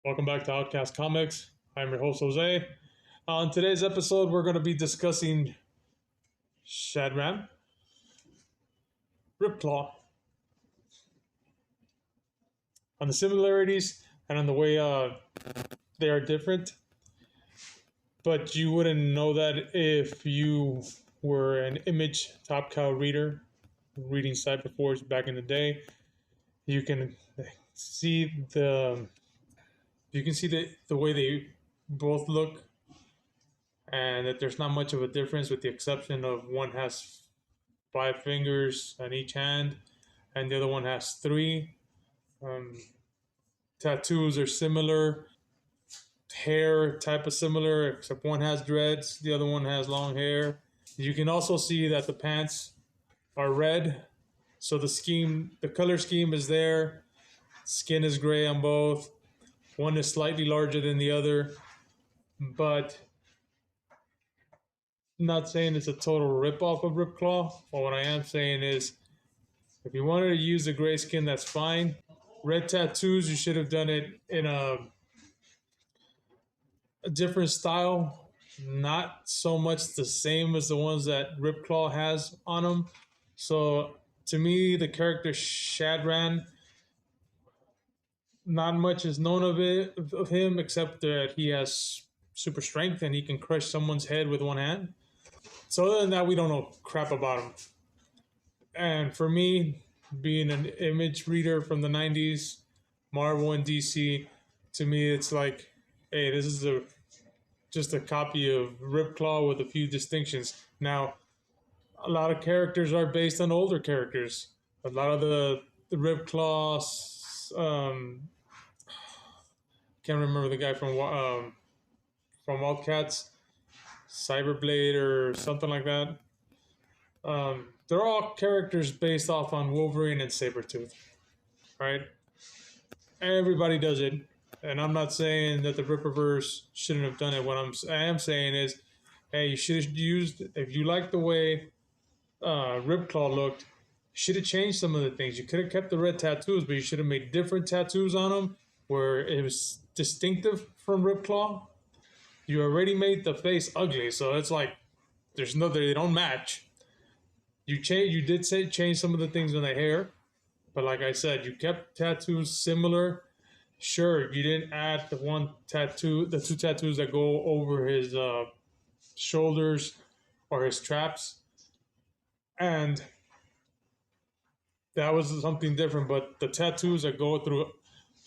Welcome back to Outcast Comics. I'm your host, Jose. On today's episode, we're going to be discussing Chadran, Ripclaw, on the similarities and on the way they are different. But you wouldn't know that if you were an Image Top Cow reader, reading Cyberforce back in the day. You can see the way they both look, and that there's not much of a difference, with the exception of one has 5 fingers on each hand and the other one has 3. Tattoos are similar, hair type of similar, except one has dreads, the other one has long hair. You can also see that the pants are red, so the color scheme is there. Skin is gray on both. One is slightly larger than the other, but not saying it's a total rip-off of Ripclaw. But what I am saying is, if you wanted to use the gray skin, that's fine. Red tattoos, you should have done it in a different style, not so much the same as the ones that Ripclaw has on him. So to me, the character Chadran, not much is known of him, except that he has super strength and he can crush someone's head with one hand. So other than that, we don't know crap about him. And for me, being an Image reader from the 90s, Marvel and DC, to me it's like, hey, this is just a copy of Ripclaw with a few distinctions. Now, a lot of characters are based on older characters. A lot of the Ripclaws, can't remember the guy from Wildcats, Cyberblade or something like that. They're all characters based off on Wolverine and Sabretooth, right? Everybody does it, and I'm not saying that the Rippaverse shouldn't have done it. What I am saying is, hey, you should have used, if you like the way Ripclaw looked, you should have changed some of the things. You could have kept the red tattoos, but you should have made different tattoos on them where it was distinctive from Ripclaw. You already made the face ugly, so it's like they don't match. You did change some of the things on the hair, but like I said, you kept tattoos similar. Sure, you didn't add the two tattoos that go over his shoulders or his traps, and that was something different. But the tattoos that go through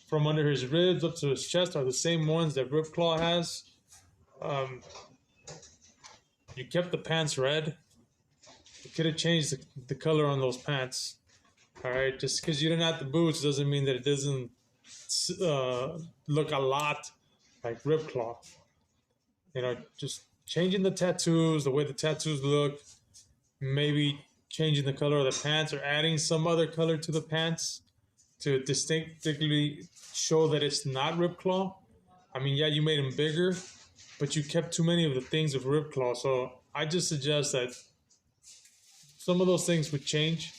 from under his ribs up to his chest are the same ones that Ripclaw has. You kept the pants red. You could have changed the color on those pants. All right, just because you didn't have the boots doesn't mean that it doesn't look a lot like Ripclaw. You know, just changing the tattoos, the way the tattoos look, maybe changing the color of the pants or adding some other color to the pants to distinctly show that it's not Ripclaw. I mean, yeah, you made him bigger, but you kept too many of the things of Ripclaw. So I just suggest that some of those things would change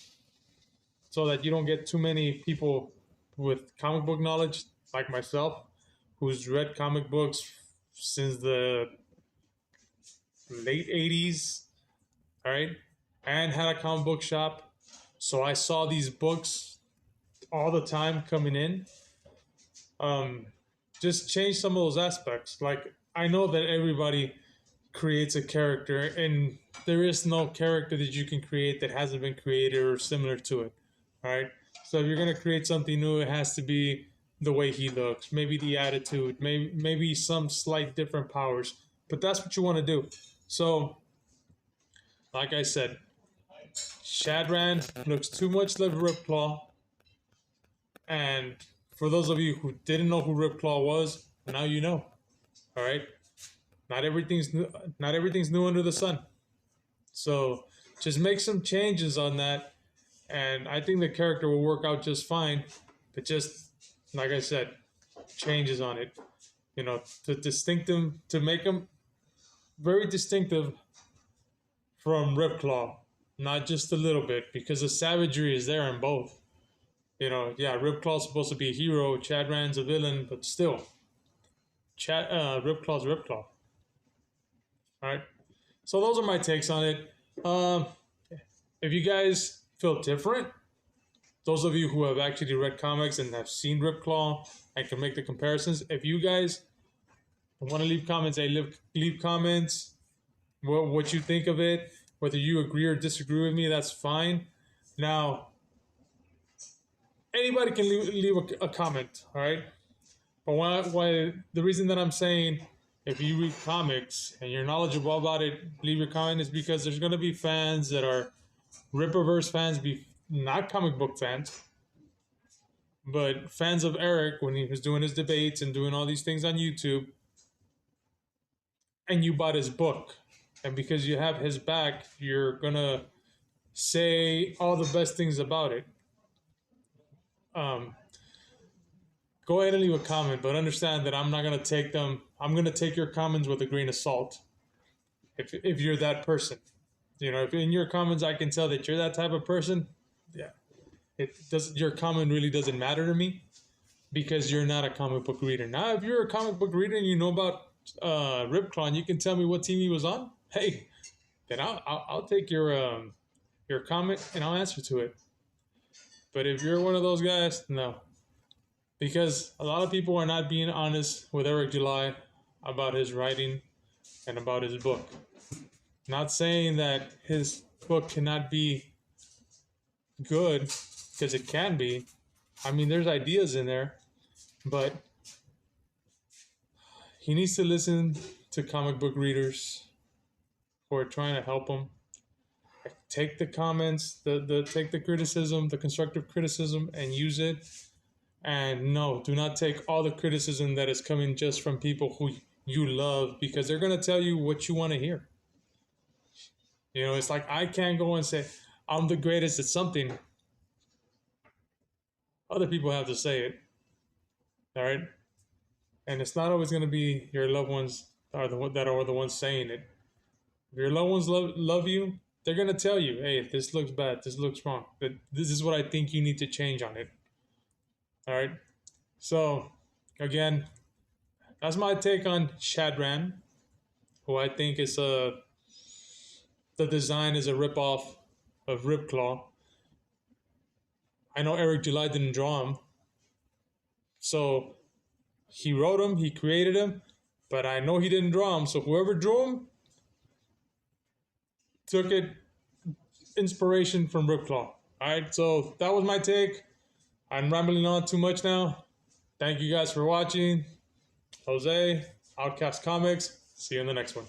so that you don't get too many people with comic book knowledge like myself, who's read comic books since the late 80s, all right, and had a comic book shop. So I saw these books all the time coming in. Just change some of those aspects. Like, I know that everybody creates a character, and there is no character that you can create that hasn't been created or similar to it. All right. So if you're going to create something new, it has to be the way he looks, maybe the attitude, maybe some slight different powers, but that's what you want to do. So, like I said, Chadran looks too much like Ripclaw. And for those of you who didn't know who Ripclaw was, now you know. All right. Not everything's new under the sun. So just make some changes on that, and I think the character will work out just fine. But just like I said, changes on it, you know, to make him very distinctive from Ripclaw, not just a little bit, because the savagery is there in both. You know, yeah, Ripclaw's supposed to be a hero, Chadran's a villain, but still, Ripclaw's Ripclaw. All right. So those are my takes on it. Um, if you guys feel different, those of you who have actually read comics and have seen Ripclaw and can make the comparisons, if you guys want to leave comments, leave comments. What you think of it, whether you agree or disagree with me, that's fine. Now, anybody can leave a comment, all right? But why the reason that I'm saying if you read comics and you're knowledgeable about it, leave your comment is because there's going to be fans that are Rippaverse fans, not comic book fans, but fans of Eric when he was doing his debates and doing all these things on YouTube, and you bought his book. And because you have his back, you're going to say all the best things about it. Um, Go ahead and leave a comment, but understand that I'm not going to take them. I'm going to take your comments with a grain of salt. If you're that person, if in your comments I can tell that you're that type of person, yeah, your comment really doesn't matter to me because you're not a comic book reader. Now, if you're a comic book reader and you know about Ripclaw, you can tell me what team he was on. Hey, then I'll take your comment and I'll answer to it. But if you're one of those guys, no. Because a lot of people are not being honest with Eric July about his writing and about his book. Not saying that his book cannot be good, because it can be. I mean, there's ideas in there, but he needs to listen to comic book readers who are trying to help him. Take the comments, take the criticism, the constructive criticism, and use it. And no, do not take all the criticism that is coming just from people who you love, because they're going to tell you what you want to hear. It's like I can't go and say, I'm the greatest at something. Other people have to say it. All right? And it's not always going to be your loved ones that are the ones saying it. If your loved ones love you, they're going to tell you, hey, this looks bad, this looks wrong. This is what I think you need to change on it. All right. So, again, that's my take on Chadran, who I think is the design is a ripoff of Ripclaw. I know Eric July didn't draw him. So, he wrote him, he created him, but I know he didn't draw him. So, whoever drew him took it inspiration from Ripclaw. All right. So, that was my take. I'm rambling on too much now. Thank you guys for watching. Jose, Outcast Comics. See you in the next one.